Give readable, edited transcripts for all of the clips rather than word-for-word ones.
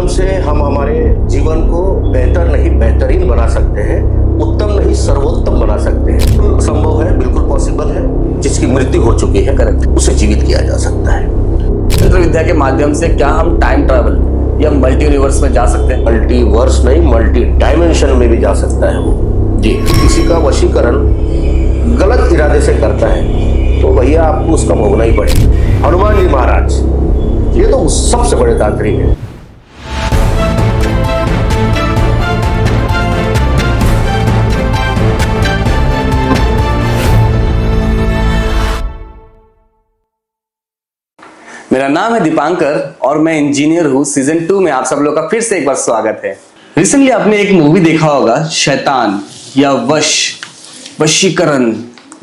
माध्यम से हम हमारे जीवन को बेहतर नहीं बेहतरीन बना सकते हैं, उत्तम नहीं सर्वोत्तम बना सकते हैं। बिल्कुल संभव है, बिल्कुल पॉसिबल है। जिसकी मृत्यु हो चुकी है, करेक्ट, उसे जीवित किया जा सकता है। तंत्र विद्या के माध्यम से क्या हम टाइम ट्रैवल या मल्टी यूनिवर्स में जा सकते हैं? मल्टीवर्स नहीं, मल्टी डायमेंशन में भी जा सकता है वो। जी, किसी का वशीकरण गलत इरादे से करता है तो भैया आपको उसका भोगना ही पड़ेगा। हनुमान जी महाराज ये तो सबसे बड़े तांत्रिक है। मेरा नाम है दीपांकर और मैं इंजीनियर हूँ। सीजन 2 में आप सब लोग का फिर से एक बार स्वागत है। रिसेंटली आपने एक मूवी देखा होगा, शैतान या वशीकरण,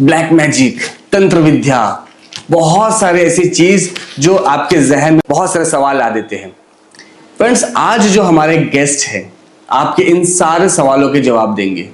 ब्लैक मैजिक, तंत्र विद्या, बहुत सारे ऐसी चीज जो आपके जहन में बहुत सारे सवाल ला देते हैं। फ्रेंड्स, आज जो हमारे गेस्ट हैं आपके इन सारे सवालों के जवाब देंगे।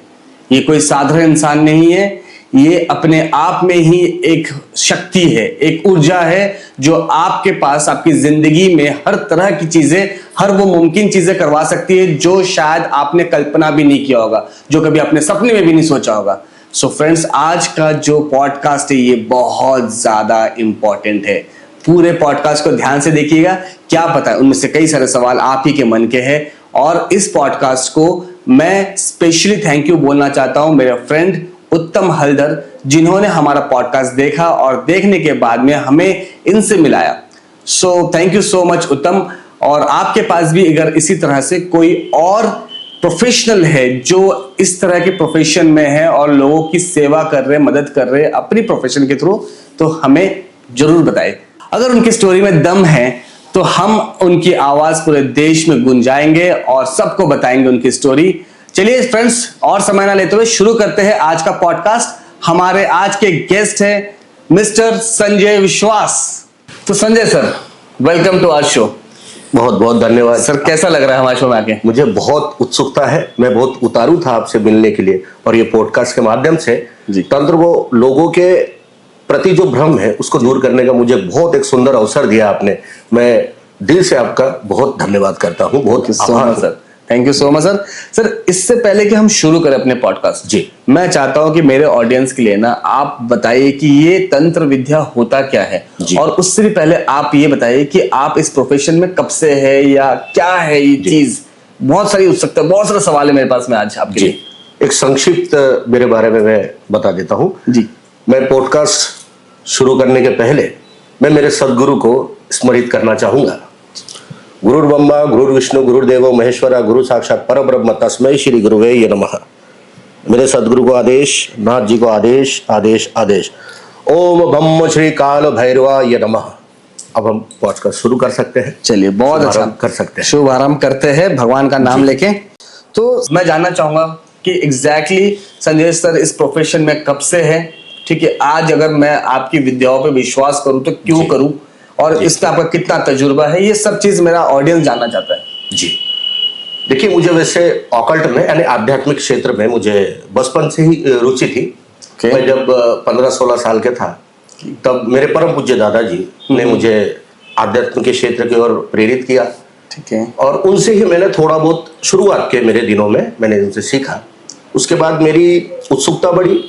ये कोई साधारण इंसान नहीं है, ये अपने आप में ही एक शक्ति है, एक ऊर्जा है जो आपके पास आपकी जिंदगी में हर तरह की चीजें, हर वो मुमकिन चीजें करवा सकती है जो शायद आपने कल्पना भी नहीं किया होगा, जो कभी अपने सपने में भी नहीं सोचा होगा। सो फ्रेंड्स, आज का जो पॉडकास्ट है ये बहुत ज्यादा इंपॉर्टेंट है। पूरे पॉडकास्ट को ध्यान से देखिएगा, क्या पता है उनमें से कई सारे सवाल आप ही के मन के हैं। और इस पॉडकास्ट को मैं स्पेशली थैंक यू बोलना चाहता हूं मेरे फ्रेंड उत्तम हल्दर, जिन्होंने हमारा पॉडकास्ट देखा और देखने के बाद में हमें इनसे मिलाया। So thank you so much उत्तम। और आपके पास भी अगर इसी तरह से कोई और प्रोफेशनल है जो इस तरह के प्रोफेशन में है और लोगों की सेवा कर रहे, मदद कर रहे अपनी प्रोफेशन के थ्रू, तो हमें जरूर बताए। अगर उनकी स्टोरी में दम है तो हम उनकी आवाज पूरे देश में गुंजाएंगे और सबको बताएंगे उनकी स्टोरी। चलिए फ्रेंड्स, और समय ना लेते हुए शुरू करते हैं आज का पॉडकास्ट। हमारे आज के गेस्ट हैं मिस्टर संजय विश्वास। तो Sanjay sir, welcome to our show. बहुत बहुत धन्यवाद सर। कैसा लग रहा है हमारे शो में आके? मुझे बहुत उत्सुकता है, मैं बहुत उतारू था आपसे मिलने के लिए, और ये पॉडकास्ट के माध्यम से तंत्र को, लोगों के प्रति जो भ्रम है उसको दूर करने का मुझे बहुत एक सुंदर अवसर दिया आपने। मैं दिल से आपका बहुत धन्यवाद करता हूँ। बहुत आभार sir. Thank you so much sir. Sir, इससे पहले कि हम शुरू करें अपने पॉडकास्ट, जी, मैं चाहता हूं कि मेरे ऑडियंस के लिए ना आप बताइए कि ये तंत्र विद्या होता क्या है, और उससे भी पहले आप ये बताइए कि आप इस प्रोफेशन में कब से है या क्या है ये चीज। बहुत सारी उत्सुकता, बहुत सारे सवाल है मेरे पास में आज आपके लिए। एक संक्षिप्त मेरे बारे में मैं बता देता हूँ जी। मैं पॉडकास्ट शुरू करने के पहले मैं मेरे सदगुरु को स्मरित करना चाहूंगा। गुरुर् ब्रह्मा गुरुर् विष्णु गुरुर्देवो महेश्वरा, गुरु साक्षात परब्रह्म, तस्मै श्री गुरुवे नमः। मेरे सदगुरु को आदेश, नाथ जी को आदेश, आदेश आदेश। ओम ब्रह्म श्री काल भैरवाय नमः। अब हम पॉडकास्ट शुरू कर सकते हैं। चलिए, बहुत अच्छा कर सकते हैं। शुभ आरंभ करते हैं भगवान का नाम लेके। तो मैं जानना चाहूंगा कि एग्जैक्टली संजय सर इस प्रोफेशन में कब से है? ठीक है, आज अगर मैं आपकी विद्याओं पे विश्वास करूं तो क्यों करूं, और इसका आपका कितना तजुर्बा है, ये सब चीज मेरा ऑडियंस जानना चाहता है। जी, देखिए, मुझे वैसे ऑकल्ट में यानी आध्यात्मिक क्षेत्र में मुझे बचपन से ही रुचि थी। मैं जब 15-16 साल के था तब मेरे परम पूज्य दादाजी ने मुझे आध्यात्म के क्षेत्र की ओर प्रेरित किया। ठीक है। और उनसे ही मैंने थोड़ा बहुत शुरुआत के मेरे दिनों में मैंने उनसे सीखा। उसके बाद मेरी उत्सुकता बढ़ी,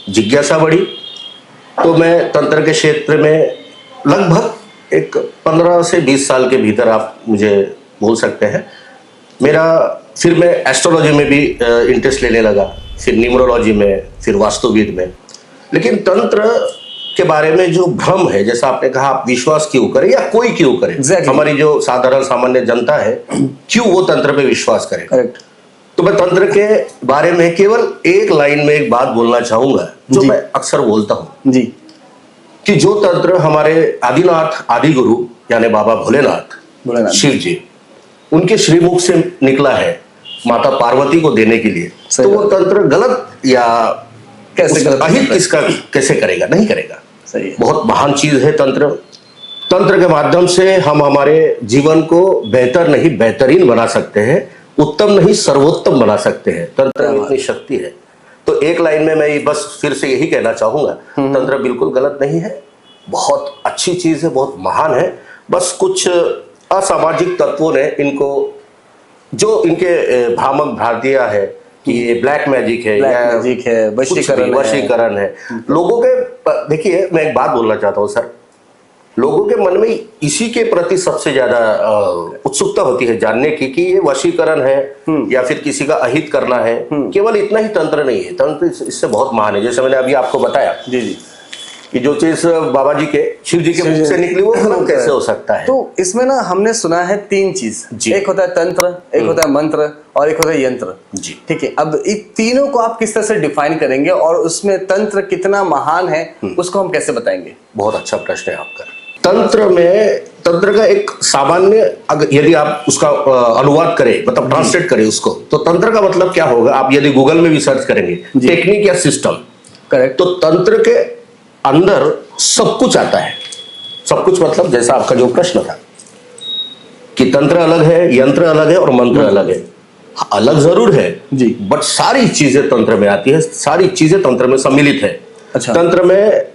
जिज्ञासा बढ़ी, तो मैं तंत्र के क्षेत्र में लगभग एक 15 से 20 साल के भीतर आप मुझे बोल सकते हैं। फिर मैं एस्ट्रोलॉजी में भी इंटरेस्ट लेने लगा, फिर न्यूमरोलॉजी में, फिर वास्तुविद में। लेकिन तंत्र के बारे में जो भ्रम है, जैसा आपने कहा, आप विश्वास क्यों करें या कोई क्यों करे, हमारी जो साधारण सामान्य जनता है क्यों वो तंत्र पे विश्वास करे। करेक्ट। तो मैं तंत्र के बारे में केवल एक लाइन में एक बात बोलना चाहूंगा जो मैं अक्सर बोलता हूँ जी, कि जो तंत्र हमारे आदिनाथ आदि गुरु यानी बाबा भोलेनाथ शिव जी, उनके श्रीमुख से निकला है माता पार्वती को देने के लिए, तो वो तंत्र गलत या कैसे अहित इसका कैसे करेगा? नहीं करेगा। सही है। बहुत महान चीज है तंत्र। तंत्र के माध्यम से हम हमारे जीवन को बेहतर नहीं बेहतरीन बना सकते हैं, उत्तम नहीं सर्वोत्तम बना सकते हैं। तंत्र में इतनी शक्ति है। तो एक लाइन में मैं बस फिर से यही कहना चाहूंगा, तंत्र बिल्कुल गलत नहीं है, बहुत अच्छी चीज है, बहुत महान है। बस कुछ असामाजिक तत्वों ने इनको जो इनके भ्रामक भ्रांतियां है कि ये ब्लैक मैजिक है ब्लैक या मैजिक है, कुछ भी, वशीकरण है। वशीकरण है लोगों के। देखिए मैं एक बात बोलना चाहता हूँ सर, लोगों के मन में इसी के प्रति सबसे ज्यादा उत्सुकता होती है जानने की कि ये वशीकरण है या फिर किसी का अहित करना है। केवल इतना ही तंत्र नहीं है, तंत्र इससे बहुत महान है। जैसे मैंने अभी आपको बताया जी जी, कि जो चीज बाबा जी के शिव जी के मुख से निकली वो गलत कैसे हो सकता है। तो इसमें ना हमने सुना है 3 चीज, जी। एक होता है तंत्र, एक होता है मंत्र और एक होता है यंत्र। जी ठीक है, अब इन तीनों को आप किस तरह से डिफाइन करेंगे और उसमें तंत्र कितना महान है उसको हम कैसे बताएंगे? बहुत अच्छा प्रश्न है आपका। तंत्र का एक सामान्य यदि आप उसका अनुवाद करें, मतलब ट्रांसलेट करें उसको, तो तंत्र का मतलब क्या होगा, आप यदि गूगल में भी सर्च करेंगे टेक्निक या सिस्टम, करेक्ट, तो तंत्र के अंदर सब कुछ आता है। सब कुछ मतलब जैसा आपका जो प्रश्न था कि तंत्र अलग है, यंत्र अलग है और मंत्र अलग है। अलग जरूर है जी, बट सारी चीजें तंत्र में आती है, सारी चीजें तंत्र में सम्मिलित है। अच्छा, तंत्र में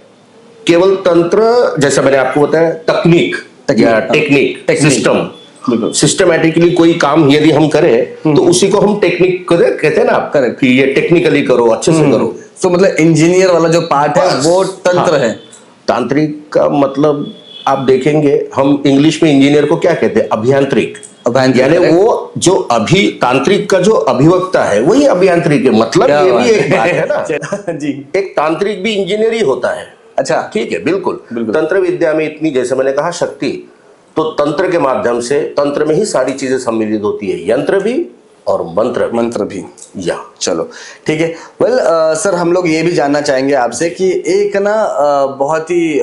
केवल तंत्र, जैसा मैंने आपको बताया, तकनीक या टेक्निक, सिस्टम, सिस्टमैटिकली कोई काम यदि हम करें तो उसी को हम टेक्निक कहते हैं ना आप, करेक्ट, कि ये टेक्निकली करो, अच्छे से करो। तो मतलब इंजीनियर वाला जो पार्ट है वो तंत्र है। तांत्रिक का मतलब आप देखेंगे, हम इंग्लिश में इंजीनियर को क्या कहते हैं, अभियांत्रिक। यानी वो जो तांत्रिक का जो अभिवक्ता है वही अभियांत्रिक है। मतलब ये भी एक बात है ना जी, एक तांत्रिक भी इंजीनियर ही होता है। अच्छा, ठीक है, बिल्कुल। तंत्र विद्या में इतनी, जैसे मैंने कहा, शक्ति, तो तंत्र के माध्यम से, तंत्र में ही सारी चीजें सम्मिलित होती है, यंत्र भी और मंत्र भी। या चलो ठीक है। वेल सर, हम लोग ये भी जानना चाहेंगे आपसे कि एक ना बहुत ही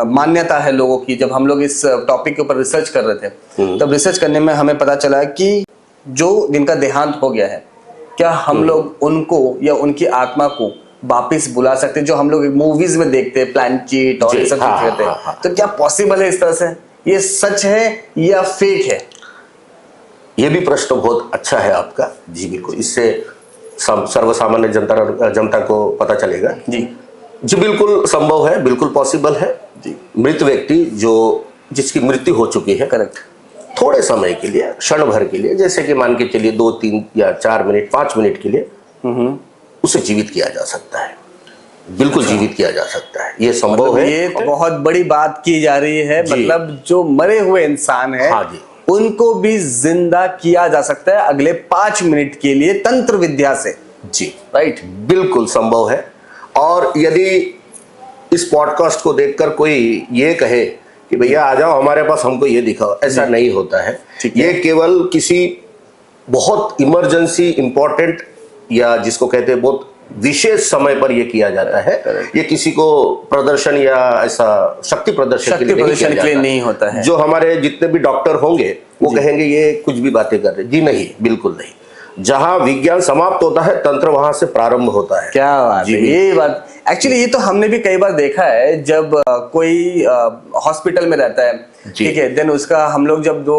मान्यता है लोगों की। जब हम लोग इस टॉपिक के ऊपर रिसर्च कर रहे थे तब रिसर्च करने में हमें पता चला कि जो जिनका देहांत हो गया है, क्या हम लोग उनको या उनकी आत्मा को वापिस बुला सकते हैं? जो हम लोग मूवीज में देखते हैं, प्लानचेट और ये सब कुछ कहते हैं, तो क्या पॉसिबल है इस तरह से? ये सच है या फेक है? ये भी प्रश्न बहुत अच्छा है आपका। जी बिल्कुल, इससे सर्वसामान्य जनता को पता चलेगा। जी जी बिल्कुल संभव है, बिल्कुल पॉसिबल है जी। मृत व्यक्ति जिसकी मृत्यु हो चुकी है, करेक्ट, थोड़े समय के लिए, क्षण भर के लिए, जैसे कि मान के चलिए 2, 3 या 4 मिनट, 5 मिनट के लिए उसे जीवित किया जा सकता है। बिल्कुल जीवित किया जा सकता है, ये संभव मतलब है। ये बहुत बड़ी बात की जा रही है। मतलब जो मरे हुए इंसान है, हाँ जी, उनको भी जिंदा किया जा सकता है अगले 5 मिनट के लिए तंत्र विद्या से। जी राइट, बिल्कुल संभव है। और यदि इस पॉडकास्ट को देखकर कोई ये कहे कि भैया आ जाओ हमारे पास, हमको ये दिखाओ, ऐसा नहीं होता है। ये केवल किसी बहुत इमरजेंसी, इंपॉर्टेंट, या जिसको कहते हैं बहुत विशेष समय पर यह किया जाता है। ये किसी को प्रदर्शन या ऐसा शक्ति प्रदर्शन के लिए नहीं होता है। जो हमारे जितने भी डॉक्टर होंगे वो कहेंगे ये कुछ भी बातें कर रहे। जी नहीं, बिल्कुल नहीं। जहां विज्ञान समाप्त होता है, तंत्र वहां से प्रारंभ होता है। क्या बात है, ये बात एक्चुअली ये तो हमने भी कई बार देखा है। जब कोई हॉस्पिटल में रहता है, ठीक है, देन उसका हम लोग जब दो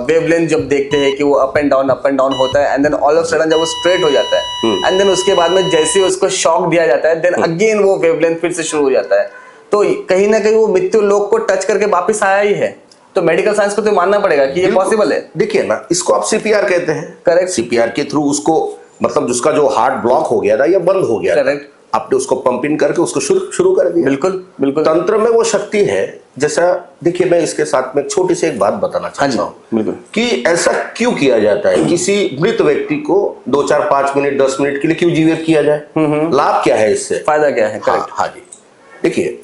वेवलेंथ जब देखते हैं कि वो अप एंड डाउन होता है, and then all of sudden जब वो स्ट्रेट हो जाता है, एंड देन उसके बाद में जैसे ही उसको शॉक दिया जाता है, देन अगेन वो वेवलेंथ फिर से शुरू हो जाता है। तो कहीं ना कहीं वो मृत्यु लोक को टच करके वापस आया ही है। तो मेडिकल साइंस को तो मानना पड़ेगा कि ये पॉसिबल है। देखिए ना, इसको आप सीपीआर कहते हैं। करेक्ट, सीपीआर के थ्रू उसको, मतलब जिसका जो हार्ट ब्लॉक हो गया था या बंद हो गया, करेक्ट, आपने उसको पंपिंग करके उसको शुरू कर दिया। बिल्कुल बिल्कुल। तंत्र में वो शक्ति है। जैसा देखिए, मैं इसके साथ में छोटी सी एक बात बताना चाहता हूँ कि ऐसा क्यों किया जाता है, किसी मृत व्यक्ति को 2, 4, 5 मिनट, 10 मिनट के लिए क्यों जीवित किया जाए, लाभ क्या है इससे, फायदा क्या है? करेक्ट, हाँ जी। देखिए,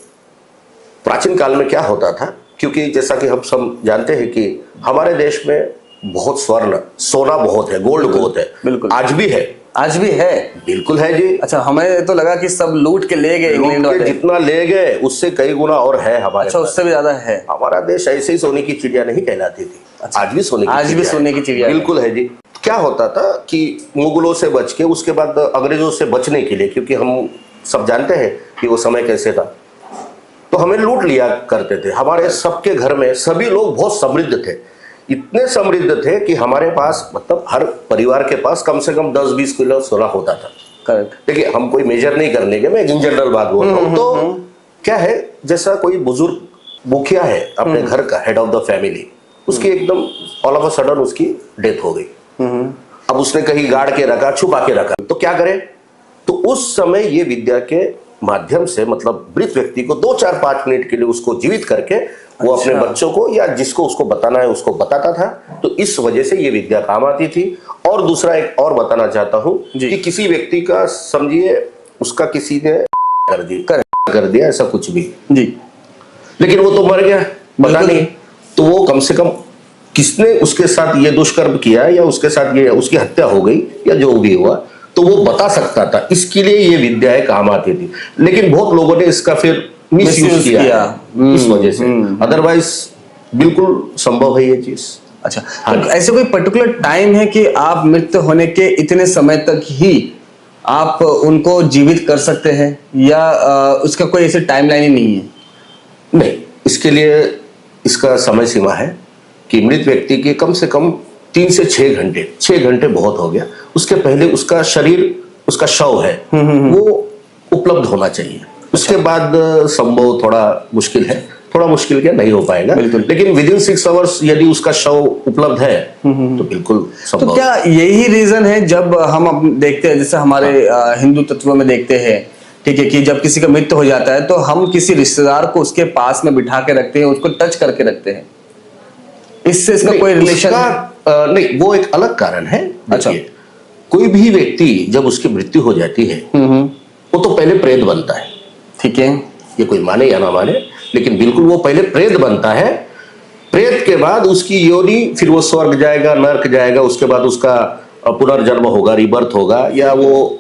प्राचीन काल में क्या होता था, क्योंकि जैसा कि हम सब जानते हैं कि हमारे देश में बहुत सोना बहुत है, गोल्ड बहुत है, बिल्कुल, आज भी है। आज भी है, बिल्कुल है जी। अच्छा, हमें तो लगा कि सब लूट के ले गए इंग्लैंड वाले। जितना ले गए उससे कई गुना और है हमारे। अच्छा, उससे भी ज्यादा है। हमारा देश ऐसे ही सोने की चिड़िया नहीं कहलाती थी। अच्छा, आज भी सोने की चिड़िया बिल्कुल है जी। क्या होता था कि मुगलों से बच के, उसके बाद अंग्रेजों से बचने के लिए, क्योंकि हम सब जानते हैं कि वो समय कैसे था, तो हमें लूट लिया करते थे। हमारे सबके घर में सभी लोग बहुत समृद्ध थे, इतने समृद्ध थे कि हमारे पास, मतलब हर परिवार के पास कम से कम 10-20 किलो सोना होता था। करेक्ट, देखिए, हम कोई मेजर नहीं करने के, मैं इन जनरल बात बोल रहा हूँ। तो क्या है, जैसा कोई बुजुर्ग मुखिया है अपने घर का, हेड ऑफ द फैमिली, उसकी एकदम ऑल ऑफ अ सडन उसकी डेथ हो गई, अब उसने कहीं गाड़ के रखा, छुपा के रखा, तो क्या करे? तो उस समय ये विद्या के माध्यम से मतलब मृत व्यक्ति को 2 4 5 मिनट के लिए उसको जीवित करके वो अपने बच्चों को या जिसको उसको बताना है उसको बताता था। तो इस वजह से ये विद्या काम आती थी। और दूसरा एक और बताना चाहता हूँ कि किसी व्यक्ति का समझिए उसका किसी ने कर दिया ऐसा कुछ भी जी, लेकिन वो तो मर गया, पता नहीं, तो वो कम से कम किसने उसके साथ ये दुष्कर्म किया या उसके साथ ये उसकी हत्या हो गई या जो भी हुआ, तो वो बता सकता था। इसके लिए ये विद्याएं काम आती थी। लेकिन बहुत लोगों ने इसका फिर मिसयूज किया इस वजह से, अदरवाइज बिल्कुल संभव है ये चीज। अच्छा, तो ऐसे कोई पर्टिकुलर टाइम है कि आप मृत होने के इतने समय तक ही आप उनको जीवित कर सकते हैं या उसका कोई ऐसे टाइमलाइन ही नहीं है? नहीं, इसके लिए इसका समय सीमा है कि मृत व्यक्ति के कम से कम 3 से 6 घंटे, 6 घंटे बहुत हो गया, उसके पहले उसका शरीर, उसका शव है वो उपलब्ध होना चाहिए। उसके बाद संभव थोड़ा मुश्किल है, थोड़ा मुश्किल क्या, नहीं हो पाएगा, लेकिन विदिन 6 आवर्स यदि उसका शव उपलब्ध है तो बिल्कुल संभव। तो क्या यही रीजन है जब हम देखते हैं, जैसे हमारे हिंदू तत्वों में देखते हैं, ठीक है, कि जब किसी का मृत्यु हो जाता है तो हम किसी रिश्तेदार को उसके पास में बिठा के रखते हैं, उसको टच करके रखते हैं, इससे इसका कोई रिलेशन नहीं, वो एक अलग कारण है। अच्छा, कोई भी व्यक्ति जब उसकी मृत्यु हो जाती है वो तो पहले प्रेत बनता है, ठीक है, ये कोई माने या ना माने, लेकिन बिल्कुल वो पहले प्रेत बनता है। प्रेत के बाद उसकी योनि, फिर वो स्वर्ग जाएगा, नर्क जाएगा, उसके बाद उसका पुनर्जन्म होगा, रिबर्थ होगा, या वो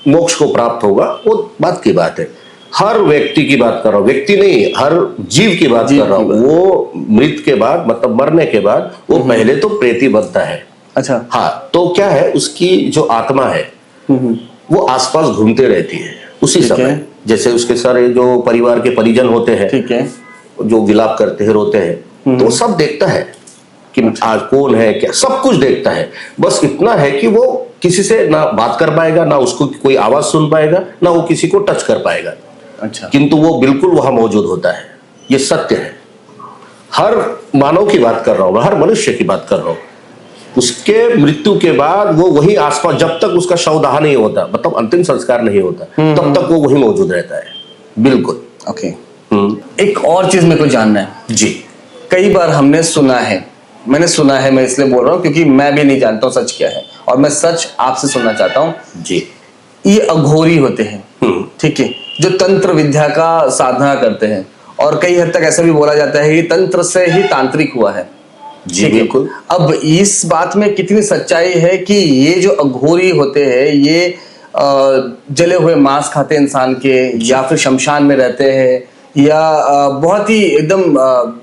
मोक्ष को प्राप्त होगा, वो बात की बात है। हर व्यक्ति की बात कर रहा हूँ, व्यक्ति नहीं, हर जीव की बात कर रहा हूँ। वो मृत के बाद मतलब मरने के बाद वो पहले तो प्रेती बनता है। अच्छा, हाँ, तो क्या है, उसकी जो आत्मा है वो आसपास घूमते रहती है उसी समय, जैसे उसके सारे जो परिवार के परिजन होते हैं, ठीक है, जो विलाप करते हैं, रोते हैं, तो सब देखता है कि आज कौन है, क्या, सब कुछ देखता है। बस इतना है कि वो किसी से ना बात कर पाएगा, ना उसको कोई आवाज सुन पाएगा, ना वो किसी को टच कर पाएगा। अच्छा, किंतु वो बिल्कुल वहां मौजूद होता है, ये सत्य है। हर मानव की बात कर रहा हूं, हर मनुष्य की बात कर रहा हूं। उसके मृत्यु के बाद वो वही आसपास, जब तक उसका शवदाह नहीं होता, मतलब अंतिम संस्कार नहीं होता, तब तक वो वही मौजूद रहता है। बिल्कुल। ओके। एक और चीज मेरे को जानना है जी। कई बार हमने सुना है, मैंने सुना है, मैं इसलिए बोल रहा हूँ क्योंकि मैं भी नहीं जानता हूँ सच क्या है, और मैं सच आपसे सुनना चाहता हूँ जी। ये अघोरी होते हैं, ठीक है, जो तंत्र विद्या का साधना करते हैं, और कई हद तक ऐसा भी बोला जाता है ये तंत्र से ही तांत्रिक हुआ है। जी बिल्कुल। अब इस बात में कितनी सच्चाई है कि ये जो अघोरी होते हैं ये जले हुए मांस खाते इंसान के, या फिर शमशान में रहते हैं, या बहुत ही एकदम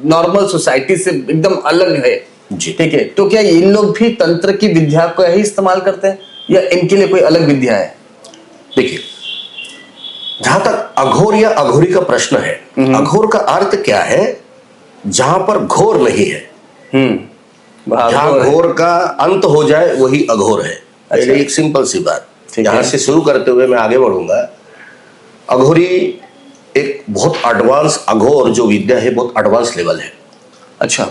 नॉर्मल सोसाइटी से एकदम अलग है, ठीक है, तो क्या इन लोग भी तंत्र की विद्या को ही इस्तेमाल करते हैं या इनके लिए कोई अलग विद्या है? देखिए, जहां तक अघोर या अघोरी का प्रश्न है, अघोर का अर्थ क्या है? जहां पर घोर नहीं है, जहां घोर का अंत हो जाए वही अघोर है। पहले एक सिंपल सी बात यहां से शुरू करते हुए मैं आगे बढ़ूंगा। अघोरी एक बहुत एडवांस, अघोर जो विद्या है बहुत एडवांस लेवल है। अच्छा,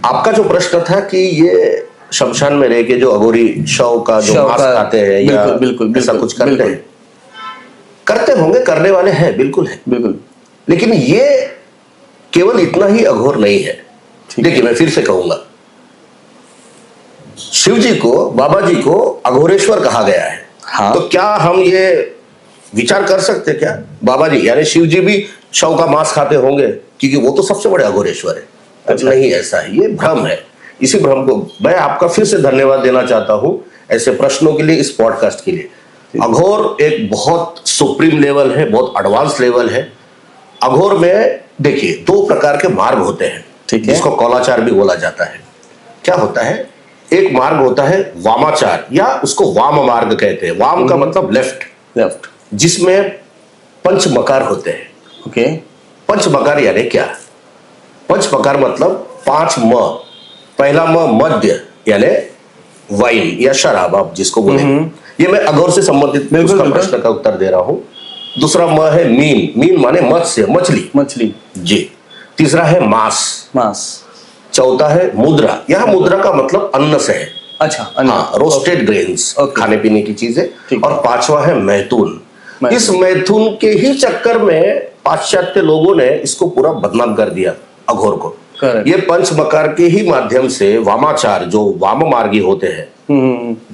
आपका जो प्रश्न था कि ये शमशान में रह के जो अघोरी शव का जो मांस खाते हैं या बिल्कुल ऐसा कुछ करते हैं, करते होंगे, करने वाले हैं, बिल्कुल है, बिल्कुल, लेकिन ये केवल इतना ही अघोर नहीं है। देखिए, मैं फिर से कहूंगा, शिव जी को, बाबा जी को अघोरेश्वर कहा गया है। हाँ। तो क्या हम ये विचार कर सकते क्या बाबा जी यानी शिव जी भी शव का मांस खाते होंगे, क्योंकि वो तो सबसे बड़े अघोरेश्वर है? अच्छा, नहीं, ऐसा है, ये भ्रम है। इसी भ्रम को मैं आपका फिर से धन्यवाद देना चाहता हूं ऐसे प्रश्नों के लिए, इस पॉडकास्ट के लिए। अघोर एक बहुत सुप्रीम लेवल है, बहुत एडवांस लेवल है। अघोर में देखिए 2 प्रकार के मार्ग होते हैं, ठीक है, जिसको कौलाचार भी बोला जाता है। क्या होता है? एक मार्ग होता है वामाचार, या उसको वाम मार्ग कहते हैं। वाम का मतलब लेफ्ट, जिसमें पंच मकार होते हैं। ओके, पंच मकार यानी क्या? पंच मकार मतलब 5 म। पहला म मध्य यानी वाइन या शराब, आप जिसको बोले, ये मैं अघोर से संबंधित उसका प्रश्न का उत्तर दे रहा हूं। दूसरा म है मीन, मीन माने मत्स्य, मछली जी। तीसरा है मांस। चौथा है मुद्रा, यह मुद्रा का मतलब अन्न से है, अच्छा, हाँ, रोस्टेड ग्रेन्स, खाने पीने की चीजें। और पांचवा है मैथुन। इस मैथुन के ही चक्कर में पाश्चात्य लोगों ने इसको पूरा बदनाम कर दिया, अघोर को। ये पंच मकार के ही माध्यम से वामाचार, जो वाम मार्गी होते हैं,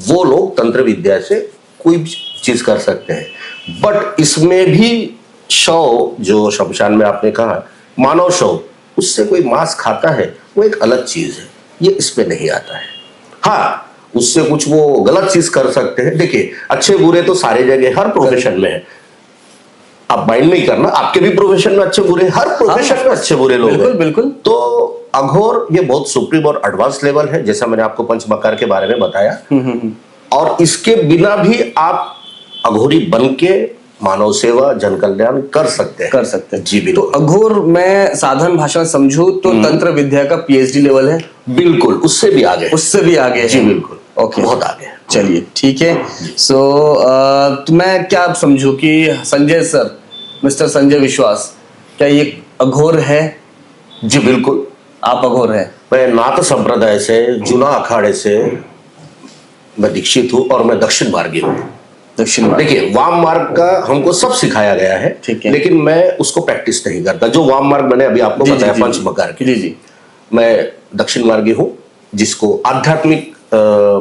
वो लोग तंत्र विद्या से कोई भी चीज कर सकते हैं। बट इसमें भी शव, जो शमशान में आपने कहा मानव शव, उससे कोई मांस खाता है, वो एक अलग चीज है, ये इस पे नहीं आता है। हाँ, उससे कुछ वो गलत चीज कर सकते हैं। देखिए, अच्छे बुरे तो सारे जगह हर प्रोफेशन में है, आप माइंड नहीं करना, आपके भी प्रोफेशन में अच्छे बुरे, हर प्रोफेशन में अच्छे बुरे लोग हैं। बिल्कुल। तो अघोर ये बहुत सुप्रीम और एडवांस लेवल है, जैसा मैंने आपको पंचमकार के बारे में बताया। और इसके बिना भी आप अघोरी बन के मानव सेवा, जन कल्याण कर सकते हैं। जी बिल्कुल। तो अघोर मैं साधारण भाषा में समझूं तो तंत्र विद्या का पीएचडी लेवल है। बिल्कुल, उससे भी आगे जी बिल्कुल। ओके, बहुत आगे। चलिए ठीक है। तो मैं क्या समझूं कि संजय सर, मिस्टर संजय विश्वास, क्या ये अघोर है? जी बिल्कुल, आप अघोर है। मैं नाथ संप्रदाय से, जुना अखाड़े से मैं दीक्षित हूँ और मैं दक्षिण मार्गी हूँ। देखिए, वाम मार्ग का हमको सब सिखाया गया है, लेकिन मैं उसको प्रैक्टिस नहीं करता। जो वाम मार्ग मैंने अभी आपको बताया पंचमकार की, जी, मैं दक्षिण मार्गी हूँ, जिसको आध्यात्मिक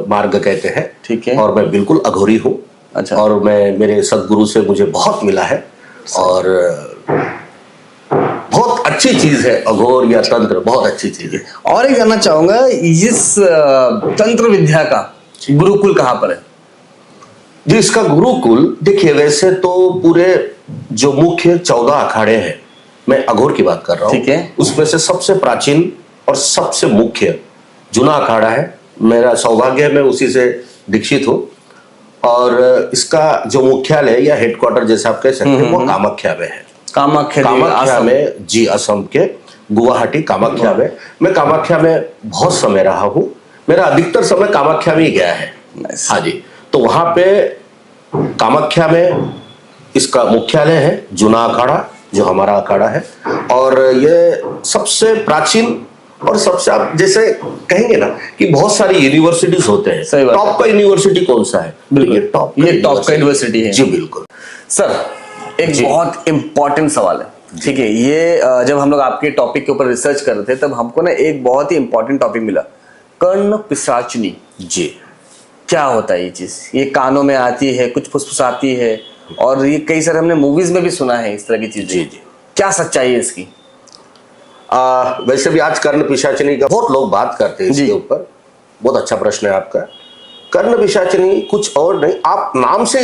मार्ग कहते हैं। ठीक है। और मैं बिल्कुल अघोरी हूँ। अच्छा। और मैं, मेरे सदगुरु से मुझे बहुत मिला है, और बहुत अच्छी चीज है अघोर या तंत्र, बहुत अच्छी चीज है। और एक जानना चाहूंगा, इस तंत्र विद्या का गुरुकुल कहाँ पर है? जी, इसका गुरुकुल, देखिए वैसे तो पूरे जो मुख्य 14 अखाड़े हैं, मैं अघोर की बात कर रहा हूँ, ठीक है, उसमें से सबसे प्राचीन और सबसे मुख्य जुना अखाड़ा है। मेरा सौभाग्य है, मैं उसी से दीक्षित हूँ। और इसका जो मुख्यालय या हेडक्वार्टर जैसे आप कह सकते हैं, वो कामाख्या में है। कामाख्या में, जी, असम के गुवाहाटी कामाख्या में। मैं कामाख्या में बहुत समय रहा हूँ, मेरा अधिकतर समय कामाख्या में ही गया है। हाँ जी। तो वहां पे कामाख्या में इसका मुख्यालय है, जुना अखाड़ा, जो हमारा अखाड़ा है। और ये सबसे प्राचीन और सबसे, आप जैसे कहेंगे ना कि बहुत सारी यूनिवर्सिटीज होते हैं, टॉप का यूनिवर्सिटी कौन सा है? ये टॉप का यूनिवर्सिटी है। जी बिल्कुल। सर, एक बहुत इंपॉर्टेंट सवाल है, ठीक है, ये जब हम लोग आपके टॉपिक के ऊपर रिसर्च कर रहे थे, तब हमको ना एक बहुत ही इंपॉर्टेंट टॉपिक मिला, कर्ण पिशाचनी। जी, क्या होता है ये चीज? ये कानों में आती है, कुछ फुसफुसाती है, और ये कई सारे हमने मूवीज में भी सुना है इस तरह की चीजें। जी जी। क्या सच्चाई है इसकी? वैसे भी आज कर्ण पिशाचनी का बहुत लोग बात करते हैं इसके ऊपर। बहुत अच्छा प्रश्न है आपका। कर्ण पिशाचनी कुछ और नहीं, आप नाम से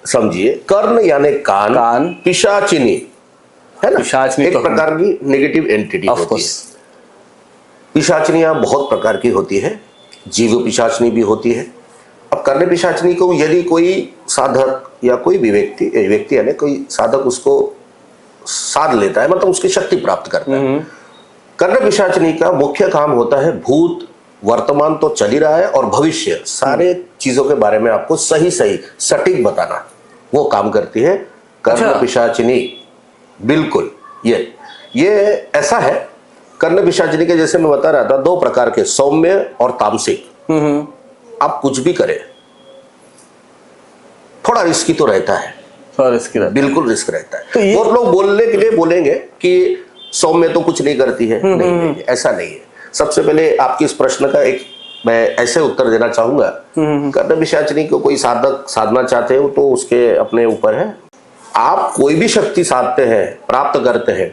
समझिए, कर्ण यानी कान, पिशाचिनी है ना, पिशाचनी एक प्रकार की नेगेटिव एंटिटी होती है। पिशाचनियां बहुत प्रकार की होती है, जीव पिशाचनी भी होती है। अब कर्ण पिशाचनी को यदि कोई साधक या कोई भी व्यक्ति यानी कोई साधक उसको साध लेता है, मतलब उसकी शक्ति प्राप्त करता है, कर्ण पिशाचनी का मुख्य काम होता है भूत, वर्तमान तो चल ही रहा है, और भविष्य, सारे चीजों के बारे में आपको सही सटीक बताना, वो काम करती है कर्ण पिशाचनी। बिल्कुल, ये ऐसा है। कर्ण पिशाचनी के, जैसे मैं बता रहा था, 2 प्रकार के, सौम्य और तामसिक। आप कुछ भी करें, थोड़ा रिस्की तो रहता है, बिल्कुल रिस्क रहता है। तो बहुत लोग बोलने के लिए बोलेंगे कि सौम्य तो कुछ नहीं करती है, नहीं, ऐसा नहीं है। सबसे पहले आपकी इस प्रश्न का एक मैं ऐसे उत्तर देना चाहूंगा, कर्ण पिशाचनी को कोई साधक साधना चाहते हो तो उसके अपने ऊपर है। आप कोई भी शक्ति साधते हैं, प्राप्त करते हैं,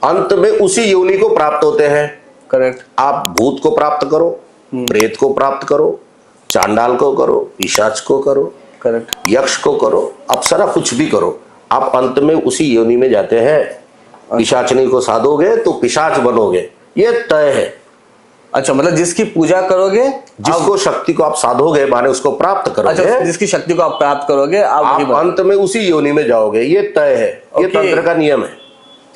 अंत में उसी योनि को प्राप्त होते हैं। करेक्ट। आप भूत को प्राप्त करो, प्रेत को प्राप्त करो, चांडाल को करो, पिशाच को करो, करेक्ट, यक्ष को करो, अप्सरा, कुछ भी करो, आप अंत में उसी योनि में जाते हैं। पिशाचनी को साधोगे तो पिशाच बनोगे, ये तय है। अच्छा, मतलब जिसकी पूजा करोगे, जिसको शक्ति को आप साधोगे, माने उसको प्राप्त करोगे। अच्छा, जिसकी शक्ति को आप प्राप्त करोगे, आप अंत में उसी योनि में जाओगे, ये तय है। ये तंत्र का नियम है,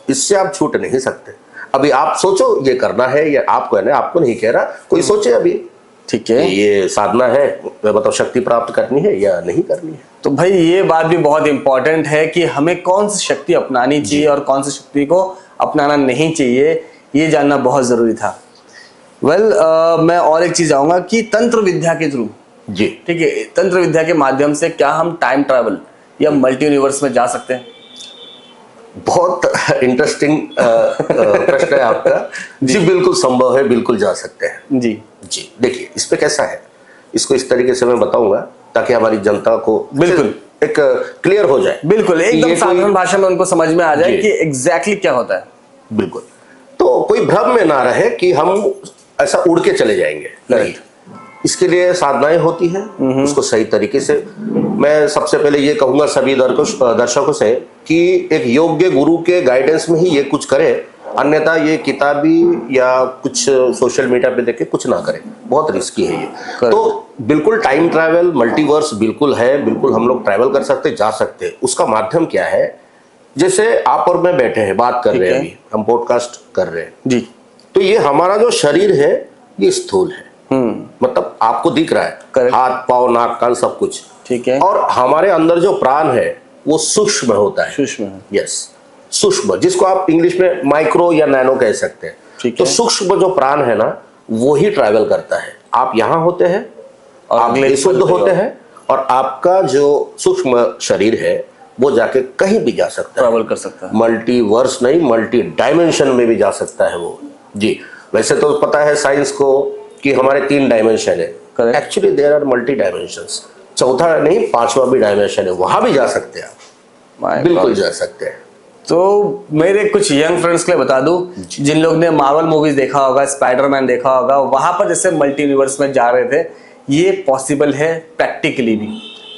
इससे आप छूट नहीं सकते। अभी आप सोचो ये करना है, या आपको है ना, आपको नहीं कह रहा, कोई सोचे अभी, ठीक है, ये साधना है, मतलब शक्ति प्राप्त करनी है या नहीं करनी है। तो भाई ये बात भी बहुत इंपॉर्टेंट है कि हमें कौन सी शक्ति अपनानी चाहिए और कौन सी शक्ति को अपनाना नहीं चाहिए, ये जानना बहुत जरूरी था। मैं और एक चीज आऊंगा कि तंत्र विद्या के थ्रू, जी ठीक है, तंत्र विद्या के माध्यम से क्या हम टाइम ट्रैवल या मल्टी यूनिवर्स में जा सकते हैं? बहुत इंटरेस्टिंग प्रश्न है आपका। जी बिल्कुल संभव है, बिल्कुल जा सकते हैं। जी जी देखिए, इस पे कैसा है, इसको इस तरीके से मैं बताऊंगा ताकि हमारी जनता को बिल्कुल एक क्लियर हो जाए। बिल्कुल एकदम ये साधारण भाषा में उनको समझ में आ जाए जी। कि एग्जैक्टली क्या होता है। बिल्कुल, तो कोई भ्रम में ना रहे कि हम ऐसा उड़ के चले जाएंगे, नहीं। इसके लिए साधनाएं होती हैं, उसको सही तरीके से। मैं सबसे पहले ये कहूंगा सभी दर्शकों से कि एक योग्य गुरु के गाइडेंस में ही ये कुछ करें, अन्यथा ये किताबी या कुछ सोशल मीडिया पे देख के कुछ ना करें, बहुत रिस्की है ये। तो बिल्कुल टाइम ट्रैवल, मल्टीवर्स बिल्कुल है, बिल्कुल हम लोग ट्रैवल कर सकते, जा सकते हैं। उसका माध्यम क्या है, जैसे आप और मैं बैठे हैं, बात कर रहे हैं, अभी हम पॉडकास्ट कर रहे हैं जी, तो ये हमारा जो शरीर है ये स्थूल है, मतलब आपको दिख रहा है, Correct. हाथ पाँव नाक कान सब कुछ, ठीक है। और हमारे अंदर जो प्राण है वो सूक्ष्म होता है, सूक्ष्म है। यस, सूक्ष्म, जिसको आप इंग्लिश में माइक्रो या नैनो कह सकते हैं। ठीक तो है। सूक्ष्म जो प्राण है ना, वो ही ट्रैवल करता है। आप यहाँ होते हैं और आप अगले बेसुध पल पे होते हैं, और आपका जो सूक्ष्म शरीर है वो जाके कहीं भी जा सकता है, ट्रैवल कर सकता है। मल्टीवर्स नहीं, मल्टी डायमेंशन में भी जा सकता है वो। जी, वैसे तो पता है साइंस को कि हमारे 3 डायमेंशन है, Correct. Actually there are multi dimensions, चौथा नहीं 5वां भी डायमेंशन है, वहां भी जा सकते हैं आप, My बिल्कुल God. जा सकते हैं। तो मेरे कुछ यंग फ्रेंड्स के लिए बता दूं, जिन लोग ने मार्वल मूवीज देखा होगा, स्पाइडरमैन देखा होगा, वहां पर जैसे मल्टी यूनिवर्स में जा रहे थे, ये पॉसिबल है प्रैक्टिकली भी,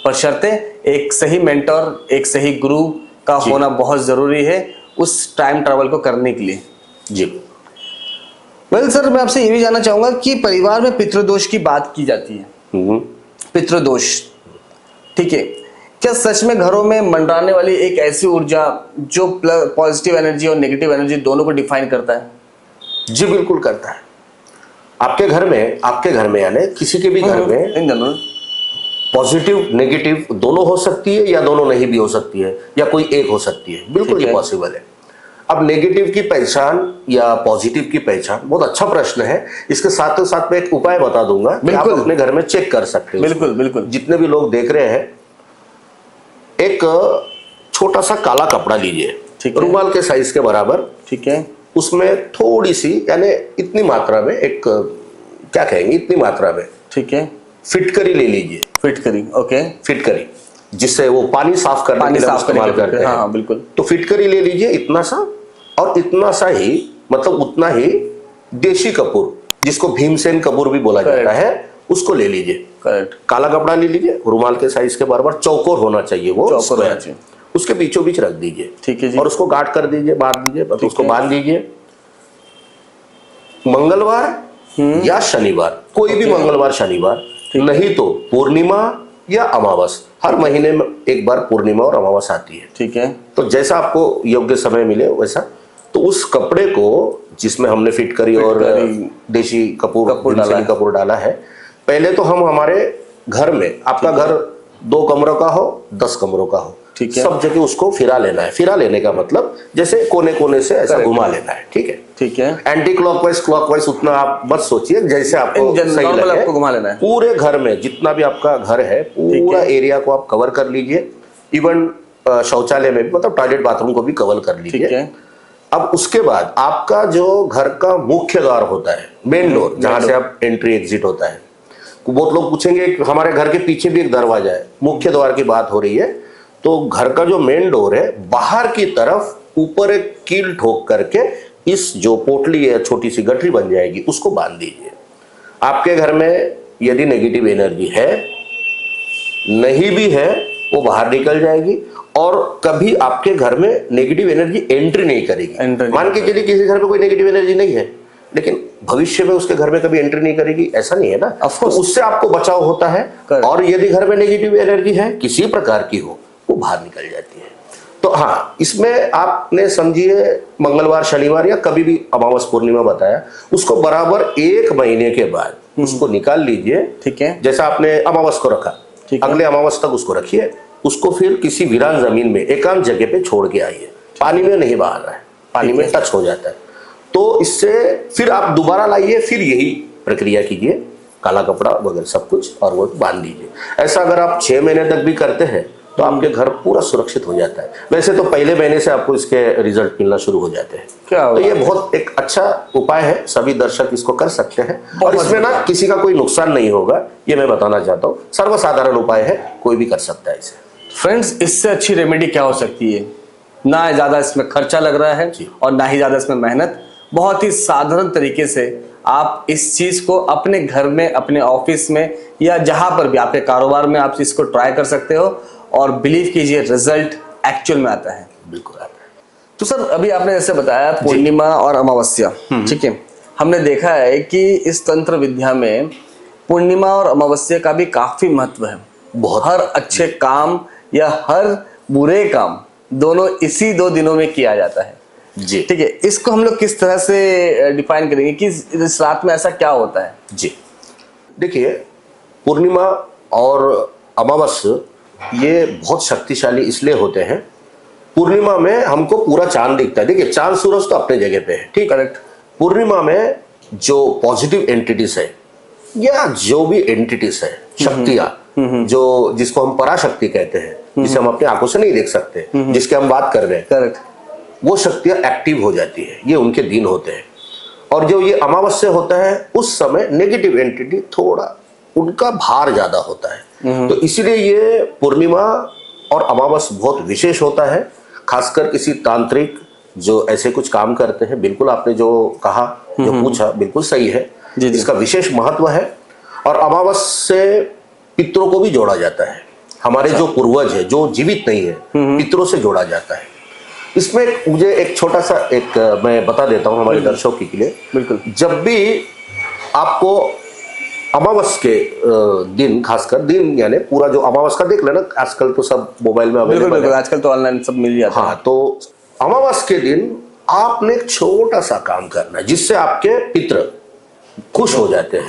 पर शर्ते एक सही मेंटर, एक सही गुरु का होना बहुत जरूरी है उस टाइम ट्रैवल को करने के लिए। जी वेल सर, मैं आपसे ये भी जानना चाहूंगा कि परिवार में पितृदोष की बात की जाती है, पितृदोष, ठीक है, क्या सच में घरों में मंडराने वाली एक ऐसी ऊर्जा जो पॉजिटिव एनर्जी और नेगेटिव एनर्जी दोनों को डिफाइन करता है? जी बिल्कुल करता है। आपके घर में यानी किसी के भी घर में इन दोनों पॉजिटिव नेगेटिव दोनों हो सकती है, या दोनों नहीं भी हो सकती है, या कोई एक हो सकती है, बिल्कुल ये पॉसिबल है। अब नेगेटिव की पहचान या पॉजिटिव की पहचान, बहुत अच्छा प्रश्न है। इसके साथ साथ मैं एक उपाय बता दूंगा कि आप अपने घर में चेक कर सकते हो। बिल्कुल बिल्कुल। जितने भी लोग देख रहे हैं, एक छोटा सा काला कपड़ा लीजिए, रुमाल के साइज के बराबर, ठीक है, उसमें थोड़ी सी यानी इतनी मात्रा में, एक क्या कहेंगे, इतनी मात्रा में, ठीक है, फिटकरी ले लीजिए। फिटकरी, ओके, फिटकरी जिससे वो पानी साफ करने के लिए इस्तेमाल करते हैं। हाँ बिल्कुल। तो फिटकरी ले लीजिए इतना सा, और इतना सा ही, मतलब उतना ही देशी कपूर, जिसको भीमसेन कपूर भी बोला जाता है, उसको ले लीजिए। करेक्ट। काला कपड़ा ले लीजिए, रुमाल के साइज के बराबर, चौकोर होना चाहिए वो, चौकोर होना चाहिए, उसके बीचों बीच रख दीजिए, ठीक है जी, और उसको गांठ कर दीजिए, बांध दीजिए, बस उसको बांध दीजिए। मंगलवार या शनिवार, कोई भी मंगलवार शनिवार, नहीं तो पूर्णिमा या अमावस, हर महीने में एक बार पूर्णिमा और अमावस आती है, ठीक है। तो जैसा आपको योग्य समय मिले वैसा, तो उस कपड़े को जिसमें हमने फिटकरी और देशी कपूर डाला है, पहले तो हम हमारे घर में, आपका घर 2 कमरों का हो, 10 कमरों का हो, ठीक है, सब जगह उसको फिरा लेना है। फिरा लेने का मतलब जैसे कोने कोने से ऐसा घुमा लेना है, ठीक है, ठीक है। एंटी क्लॉकवाइज क्लॉकवाइज उतना आप मत सोचिए, जैसे आपको सही लगे आपको घुमा लेना है। पूरे घर में जितना भी आपका घर है, पूरा एरिया को आप कवर कर लीजिए, इवन शौचालय में भी, मतलब टॉयलेट बाथरूम को भी कवर कर लीजिए। अब उसके बाद आपका जो घर का मुख्य द्वार होता है, मेन डोर, जहां से आप एंट्री एग्जिट होता है, बहुत लोग पूछेंगे हमारे घर के पीछे भी एक दरवाजा है, मुख्य द्वार की बात हो रही है, तो घर का जो मेन डोर है, बाहर की तरफ ऊपर एक कील ठोक करके इस जो पोटली है, छोटी सी गठरी बन जाएगी, उसको बांध दीजिए। आपके घर में यदि नेगेटिव एनर्जी है, नहीं भी है, वो बाहर निकल जाएगी, और कभी आपके घर में नेगेटिव एनर्जी एंट्री नहीं करेगी। मान के चलिए किसी घर में कोई नेगेटिव एनर्जी नहीं है, लेकिन भविष्य में उसके घर में कभी एंट्री नहीं करेगी, ऐसा नहीं है ना, तो उससे आपको बचाव होता है। और यदि घर में नेगेटिव एनर्जी है, किसी प्रकार की हो, वो बाहर निकल जाती है। तो हाँ, इसमें आपने समझिए मंगलवार शनिवार या कभी भी अमावस पूर्णिमा बताया, उसको बराबर 1 महीने के बाद उसको निकाल लीजिए, ठीक है, जैसा आपने अमावस को रखा, अगले अमावस तक उसको रखिए, उसको फिर किसी वीरान जमीन में एकांत जगह पे छोड़ के आइए, पानी में नहीं बहाना है, पानी में टच हो जाता है, तो इससे फिर आप दोबारा लाइए, फिर यही प्रक्रिया कीजिए, काला कपड़ा वगैरह सब कुछ, और वो बांध दीजिए। ऐसा अगर आप 6 महीने तक भी करते हैं तो आपके घर पूरा सुरक्षित हो जाता है। वैसे तो पहले महीने से आपको इसके रिजल्ट मिलना शुरू हो जाते हैं। तो ये बहुत एक अच्छा उपाय है, सभी दर्शक इसको कर सकते हैं, और इसमें ना किसी का कोई नुकसान नहीं होगा, ये मैं बताना चाहता हूँ। सर्वसाधारण उपाय है, कोई भी कर सकता है इसे। फ्रेंड्स, इससे अच्छी रेमेडी क्या हो सकती है? ना ज्यादा इसमें खर्चा लग रहा है और ना ही ज्यादा इसमें मेहनत। बहुत ही साधारण तरीके से आप इस चीज को अपने घर में, अपने ऑफिस में, या जहां पर भी आपके कारोबार में आप इसको ट्राई कर सकते हो, और बिलीव कीजिए रिजल्ट एक्चुअल में आता है। बिल्कुल आता है। तो सर, अभी आपने जैसे बताया पूर्णिमा और अमावस्या, ठीक है, हमने देखा है कि इस तंत्र विद्या में पूर्णिमा और अमावस्या का भी काफी महत्व है। बहुत। हर अच्छे काम या हर बुरे काम दोनों इसी 2 दिनों में किया जाता है जी। ठीक है, इसको हम लोग किस तरह से डिफाइन करेंगे कि इस रात में ऐसा क्या होता है? जी, देखिए, पूर्णिमा और अमावस्या ये बहुत शक्तिशाली इसलिए होते हैं। पूर्णिमा में हमको पूरा चांद दिखता है। देखिए, चांद सूरज तो अपने जगह पे है, ठीक, करेक्ट। पूर्णिमा में जो पॉजिटिव एंटिटीज है या जो भी एंटिटीज है, शक्तियां, जो जिसको हम पराशक्ति कहते हैं, जिसे हम अपनी आंखों से नहीं देख सकते, जिसके हम बात कर रहे हैं, करेक्ट, वो शक्तियां एक्टिव हो जाती है। ये उनके दिन होते हैं। और जो ये अमावस्या होता है, उस समय नेगेटिव एंटिटी थोड़ा उनका भार ज्यादा होता है। तो इसीलिए ये पूर्णिमा और अमावस्या बहुत विशेष होता है। खासकर किसी तांत्रिक जो ऐसे कुछ काम करते हैं, बिल्कुल आपने जो कहा, जो पूछा, बिल्कुल सही है। इसका विशेष महत्व है। और अमावस्या से पितरों को भी जोड़ा जाता है। हमारे जो पूर्वज है, जो जीवित नहीं है, पितरों से जोड़ा जाता है। इसमें मुझे एक छोटा सा मैं बता देता हूं हमारे दर्शकों के लिए। बिल्कुल। जब भी आपको अमावस्या के दिन, खासकर दिन यानी पूरा जो अमावस्या का देख लेना, आजकल तो सब मोबाइल में अवेलेबल है, आजकल तो ऑनलाइन सब मिल जाता है। हाँ, तो अमावस्या के दिन आपने एक छोटा सा काम करना है, जिससे आपके पितृ खुश हो जाते हैं,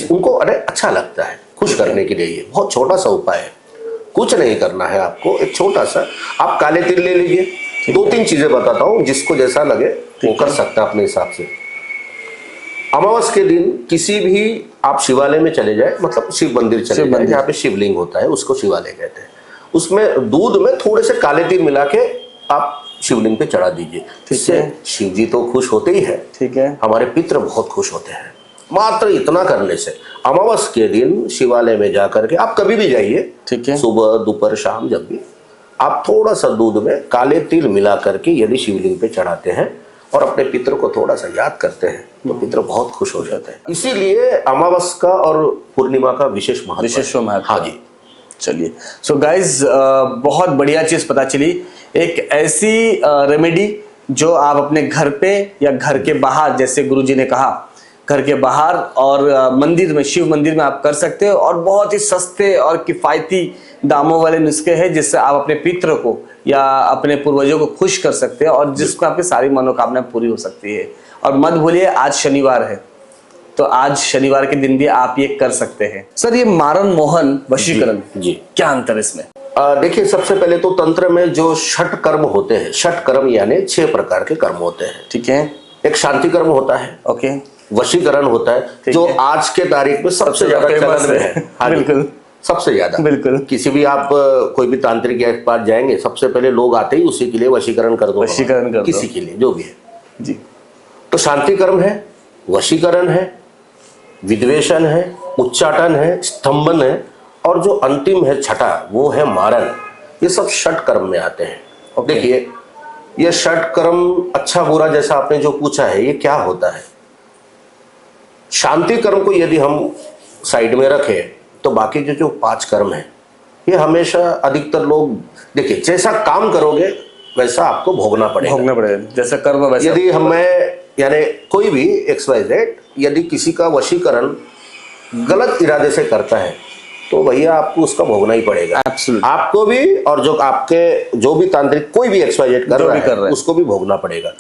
उनको अरे अच्छा लगता है। खुश करने के लिए ये बहुत छोटा सा उपाय है, कुछ नहीं करना है आपको। एक छोटा सा आप काले तिल ले लीजिए। 2-3 चीजें बताता हूं, जिसको जैसा लगे वो कर सकता है अपने हिसाब से। अमावस्या के दिन किसी भी आप शिवालय में चले जाए, मतलब शिव मंदिर चले जाए, जहाँ पे शिवलिंग होता है, उसको शिवालय कहते हैं। उसमें दूध में थोड़े से काले तिल मिला के आप शिवलिंग पे चढ़ा दीजिए। इससे शिव जी तो खुश होते ही है, ठीक है, हमारे पितृ बहुत खुश होते हैं। मात्र इतना करने से अमावस्या के दिन शिवालय में जाकर के आप कभी भी जाइए, ठीक है, सुबह, दोपहर, शाम, जब भी आप थोड़ा सा दूध में काले तिल मिला करके यदि शिवलिंग पे चढ़ाते हैं और अपने पितरों को थोड़ा सा याद करते हैं, तो पितर बहुत खुश हो जाते हैं। इसीलिए अमावस्या का और पूर्णिमा का विशेष महत्व। हाँ जी। चलिए, सो गाइज, बहुत बढ़िया चीज पता चली। एक ऐसी रेमेडी जो आप अपने घर पे या घर के बाहर, जैसे गुरुजी ने कहा, घर के बाहर और मंदिर में, शिव मंदिर में आप कर सकते हो, और बहुत ही सस्ते और किफायती दामों वाले नुस्खे हैं, जिससे आप अपने पितरों को या अपने पूर्वजों को खुश कर सकते हैं, और जिसमें आपकी सारी मनोकामनाएं पूरी हो सकती है। और मत भूलिए, आज शनिवार है, तो आज शनिवार के दिन भी आप ये कर सकते हैं। सर, ये मारण मोहन वशीकरण, जी, क्या अंतर है इसमें? देखिए, सबसे पहले तो तंत्र में जो षट कर्म होते हैं, षट कर्म यानी 6 प्रकार के कर्म होते हैं, ठीक है। एक शांति कर्म होता है, ओके, वशीकरण होता है, जो आज के तारीख में सबसे ज्यादा चलन में है। हाँ, बिल्कुल, सबसे ज्यादा। बिल्कुल, किसी भी आप कोई भी तांत्रिक के पास जाएंगे, सबसे पहले लोग आते ही उसी के लिए वशीकरण कर दो, वशीकरण कर दो, किसी के लिए जो भी है जी। तो शांति कर्म है, वशीकरण है, विद्वेषण है, उच्चाटन है, स्तंभन है, और जो अंतिम है छठा, वो है मारण। ये सब षट कर्म में आते हैं। देखिए, ये षट कर्म अच्छा बुरा जैसा आपने जो पूछा है, ये क्या होता है? शांति कर्म को यदि हम साइड में रखें तो बाकी जो 5 कर्म है, ये हमेशा अधिकतर लोग, देखिए, जैसा काम करोगे वैसा आपको भोगना पड़ेगा, जैसा कर्म वैसा। यदि हमें यानी कोई भी XYZ यदि किसी का वशीकरण गलत इरादे से करता है, तो भैया आपको उसका भोगना ही पड़ेगा। आपको भी, और जो आपके जो भी तांत्रिक कोई भी XYZ कर रहा है, उसको भी भोगना पड़ेगा।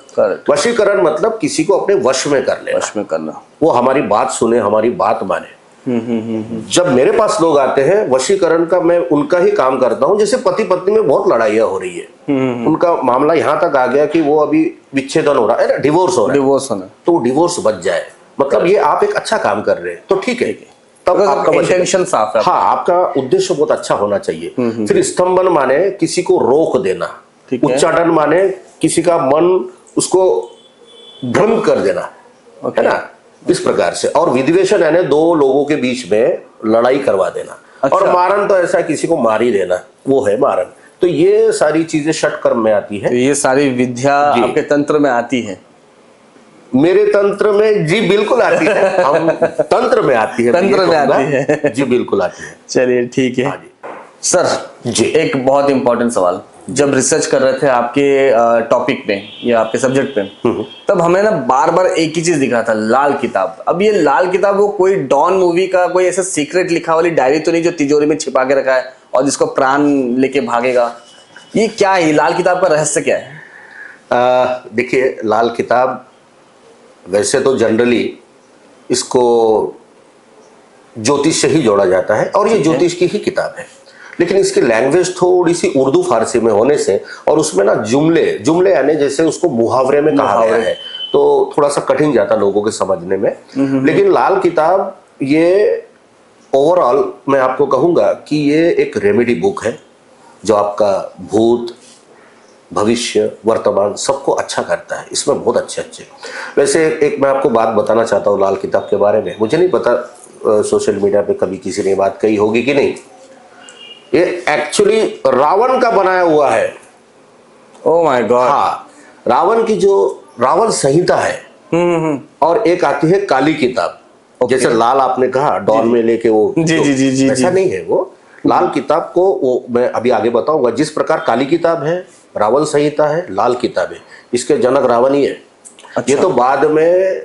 वशीकरण मतलब किसी को अपने वश में कर लेना, वश में करना, वो हमारी बात सुने, हमारी बात माने। जब मेरे पास लोग आते हैं वशीकरण का, मैं उनका ही काम करता हूं। जैसे पति पत्नी में बहुत लड़ाइयाँ हो रही है, उनका मामला यहाँ तक आ गया कि वो अभी विच्छेदन हो रहा है, डिवोर्स हो रहा है, डिवोर्स होना, तो डिवोर्स बच जाए, मतलब ये आप एक अच्छा काम कर रहे हैं, तो ठीक है, तब आपका इंटेंशन साफ है। हाँ, आपका उद्देश्य बहुत अच्छा होना चाहिए। फिर स्तंभन माने किसी को रोक देना, उच्चाटन माने किसी का मन उसको भ्रम कर देना, है ना, इस प्रकार से। और विद्वेषण यानी दो लोगों के बीच में लड़ाई करवा देना। अच्छा। और मारन तो ऐसा किसी को मार ही देना, वो है मारन। तो ये सारी चीजें षटकर्म में आती है। तो ये सारी विद्या आपके तंत्र में आती है? मेरे तंत्र में जी बिल्कुल आती है, हम तंत्र में आती है, तंत्र में आती है जी बिल्कुल आती है। चलिए ठीक है सर जी। एक बहुत इंपॉर्टेंट सवाल, जब रिसर्च कर रहे थे आपके टॉपिक पे या आपके सब्जेक्ट पे, तब हमें ना बार बार एक ही चीज दिख रहा था, लाल किताब। अब ये लाल किताब वो कोई डॉन मूवी का कोई ऐसा सीक्रेट लिखा वाली डायरी तो नहीं जो तिजोरी में छिपा के रखा है और जिसको प्राण लेके भागेगा? ये क्या है, लाल किताब का रहस्य क्या है? देखिए, लाल किताब वैसे तो जनरली इसको ज्योतिष से ही जोड़ा जाता है और ये ज्योतिष की ही किताब है, लेकिन इसकी लैंग्वेज थोड़ी सी उर्दू फारसी में होने से, और उसमें ना जुमले यानी जैसे उसको मुहावरे में कहा गया है, तो थोड़ा सा कठिन जाता लोगों के समझने में। लेकिन लाल किताब ये ओवरऑल मैं आपको कहूंगा कि ये एक रेमेडी बुक है जो आपका भूत भविष्य वर्तमान सबको अच्छा करता है। इसमें बहुत अच्छे वैसे एक मैं आपको बात बताना चाहता हूँ लाल किताब के बारे में। मुझे नहीं पता सोशल मीडिया पे कभी किसी ने बात कही होगी कि नहीं। ये एक्चुअली रावण का बनाया हुआ है। Oh my God. हाँ, रावण की जो रावण संहिता है और एक आती है काली किताब। जैसे लाल आपने कहा डॉन में लेके वो जी ऐसा नहीं है। वो लाल किताब को वो मैं अभी आगे बताऊंगा। जिस प्रकार काली किताब है, रावण संहिता है, लाल किताब है, इसके जनक रावण ही है। अच्छा। ये तो बाद में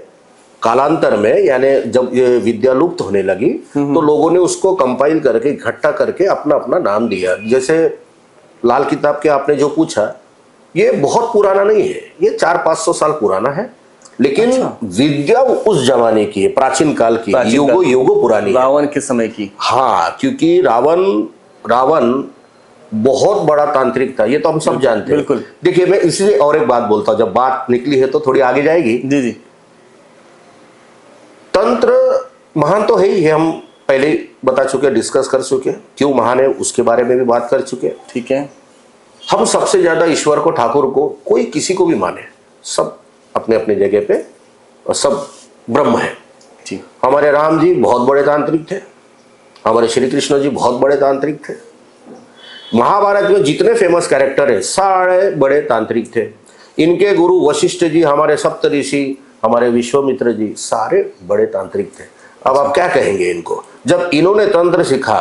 कालांतर में यानी जब ये विद्या लुप्त होने लगी तो लोगों ने उसको कंपाइल करके इकट्ठा करके अपना अपना नाम दिया। जैसे लाल किताब के आपने जो पूछा, ये बहुत पुराना नहीं है, ये 400-500 साल पुराना है, लेकिन विद्या उस जमाने की है, प्राचीन काल की, युगों पुरानी, रावण के समय की। हाँ, क्योंकि रावण बहुत बड़ा तांत्रिक था, ये तो हम सब जानते हैं। बिल्कुल। देखिए, मैं इसलिए और एक बात बोलता हूं, जब बात निकली है तो थोड़ी आगे जाएगी। जी। तंत्र महान तो है ही है, हम पहले बता चुके, डिस्कस कर चुके, क्यों महान है उसके बारे में भी बात कर चुके। ठीक है। हम सबसे ज्यादा ईश्वर को, ठाकुर को, कोई किसी को भी माने, सब अपने अपने जगह पे और सब ब्रह्म है। जी। हमारे राम जी बहुत बड़े तांत्रिक थे, हमारे श्री कृष्ण जी बहुत बड़े तांत्रिक थे। महाभारत में जितने फेमस कैरेक्टर है सारे बड़े तांत्रिक थे। इनके गुरु वशिष्ठ जी, हमारे सप्तऋषि, हमारे विश्वामित्र जी, सारे बड़े तांत्रिक थे। अब आप क्या कहेंगे इनको? जब इन्होंने तंत्र सीखा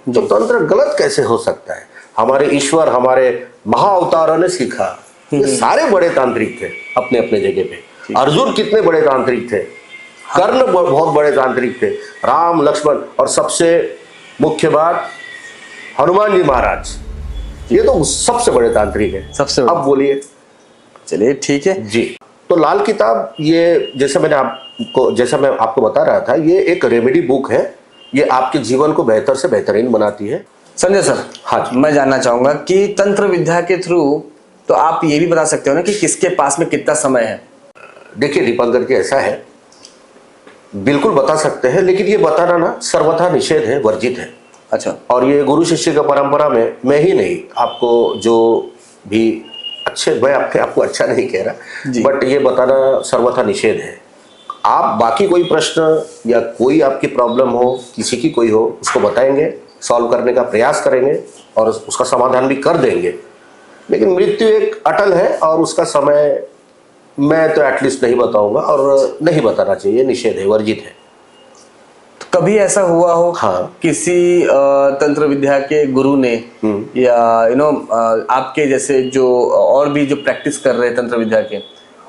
तो तंत्र गलत कैसे हो सकता है? हमारे ईश्वर, हमारे महाअवतारों ने सीखा, ये सारे बड़े तांत्रिक थे अपने अपने जगह पे। अर्जुन कितने बड़े तांत्रिक थे, कर्ण बहुत बड़े तांत्रिक थे, राम लक्ष्मण, और सबसे मुख्य बात हनुमान जी महाराज, ये तो सबसे बड़े तांत्रिक है। सबसे अब बोलिए। चलिए ठीक है जी। तो लाल किताब ये जैसे मैं आपको बता रहा था, ये एक रेमेडी बुक है। ये आपके जीवन को बेहतर से बेहतरीन बनाती है। संजय सर, हाँ जी। मैं जानना चाहूंगा कि तंत्र विद्या के थ्रू तो आप ये भी बता सकते हो ना कि किसके पास में कितना समय है? देखिए दीपांकर जी, ऐसा है, बिल्कुल बता सकते हैं, लेकिन ये बताना ना सर्वथा निषेध है, वर्जित है। अच्छा। और ये गुरु शिष्य का परंपरा में मैं ही नहीं, आपको जो भी अच्छे, मैं आपको अच्छा नहीं कह रहा, बट ये बताना सर्वथा निषेध है। आप बाकी कोई प्रश्न या कोई आपकी प्रॉब्लम हो, किसी की कोई हो, उसको बताएंगे, सॉल्व करने का प्रयास करेंगे और उसका समाधान भी कर देंगे। लेकिन मृत्यु एक अटल है और उसका समय मैं तो एटलीस्ट नहीं बताऊंगा, और नहीं बताना चाहिए, निषेध है, वर्जित है। तो कभी ऐसा हुआ हो हाँ। किसी तंत्र विद्या के गुरु ने या आपके जैसे जो और भी जो प्रैक्टिस कर रहे हैं तंत्र विद्या के,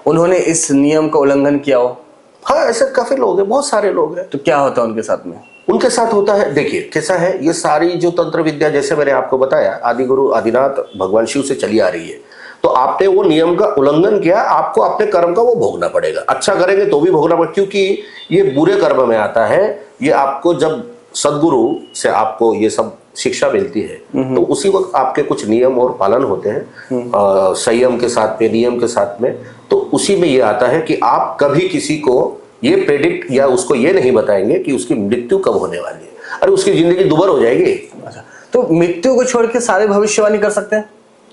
उन्होंने इस नियम का उल्लंघन किया हो? हाँ, ऐसे काफी लोग हैं, बहुत सारे लोग हैं। तो क्या होता है उनके साथ में? उनके साथ होता है, देखिए कैसा है, ये सारी जो तंत्र विद्या जैसे मैंने आपको बताया आदि गुरु आदिनाथ भगवान शिव से चली आ रही है। तो आपने वो नियम का उल्लंघन किया, आपको अपने कर्म का वो भोगना पड़ेगा। अच्छा करेंगे तो भी भोगना पड़ेगा, क्योंकि ये बुरे कर्म में आता है। ये आपको जब सदगुरु से आपको ये सब शिक्षा मिलती है तो उसी वक्त आपके कुछ नियम और पालन होते हैं संयम के साथ में, नियम के साथ में। तो उसी में ये आता है कि आप कभी किसी को ये प्रेडिक्ट या उसको ये नहीं बताएंगे कि उसकी मृत्यु कब होने वाली है। अरे उसकी जिंदगी दुभर हो जाएगी। अच्छा, तो मृत्यु को छोड़ के सारे भविष्यवाणी कर सकते हैं?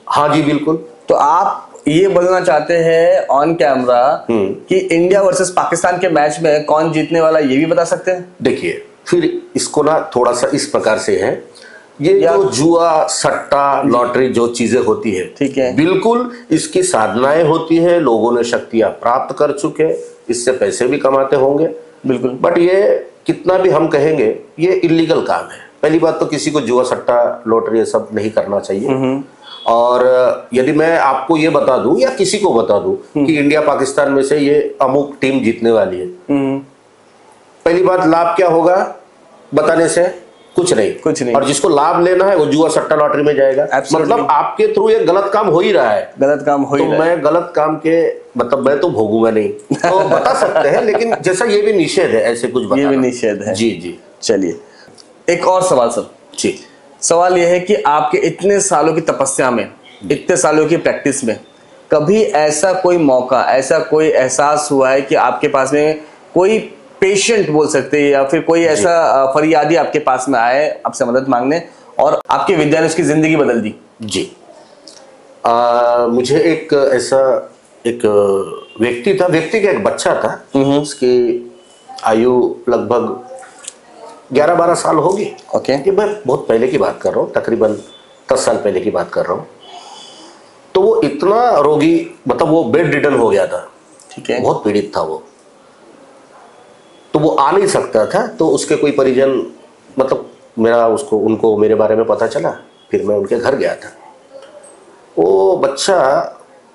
हाँ जी बिल्कुल। तो आप ये बोलना चाहते हैं ऑन कैमरा कि इंडिया वर्सेस पाकिस्तान के मैच में कौन जीतने वाला ये भी बता सकते हैं? देखिए फिर इसको ना थोड़ा सा इस प्रकार से है, ये जो जुआ, सट्टा, लॉटरी जो चीजें होती है, ठीक है, बिल्कुल इसकी साधनाएं होती है, लोगों ने शक्तियां प्राप्त कर चुके, इससे पैसे भी कमाते होंगे बिल्कुल। बट ये कितना भी हम कहेंगे ये इलीगल काम है। पहली बात तो किसी को जुआ, सट्टा, लॉटरी ये सब नहीं करना चाहिए। और यदि मैं आपको ये बता दूं या किसी को बता दूं कि इंडिया पाकिस्तान में से ये अमुक टीम जीतने वाली है, पहली बात लाभ क्या होगा बताने से? कुछ नहीं। और जिसको लाभ लेना है वो जुआ, सट्टा, लॉटरी में जाएगा। मतलब आपके थ्रू ये गलत काम हो ही रहा है। गलत काम हो ही रहा है। मैं गलत काम के मतलब मैं तो भोगूंगा नहीं, तो बता सकते हैं, लेकिन जैसा ये भी निषेध है ऐसे कुछ बताना। ये भी निषेध है। जी जी। चलिए एक और सवाल सर। जी। सवाल यह है कि आपके इतने सालों की तपस्या में, इतने सालों की प्रैक्टिस में कभी ऐसा कोई मौका, ऐसा कोई एहसास हुआ है कि आपके पास में कोई पेशेंट बोल सकते हैं या फिर कोई ऐसा फरियादी आपके पास में आए आपसे मदद मांगने और आपके विद्या ने उसकी जिंदगी बदल दी? जी। मुझे एक ऐसा एक व्यक्ति था, व्यक्ति का एक बच्चा था, उसकी आयु लगभग 11-12 साल होगी। ओके। ये मैं बहुत पहले की बात कर रहा हूँ, तकरीबन 10 साल पहले की बात कर रहा हूँ। तो वो इतना रोगी, मतलब वो बेड रिडन हो गया था। ठीक है। बहुत पीड़ित था वो, तो वो आ नहीं सकता था। तो उसके कोई परिजन, मतलब उनको मेरे बारे में पता चला, फिर मैं उनके घर गया था। वो बच्चा,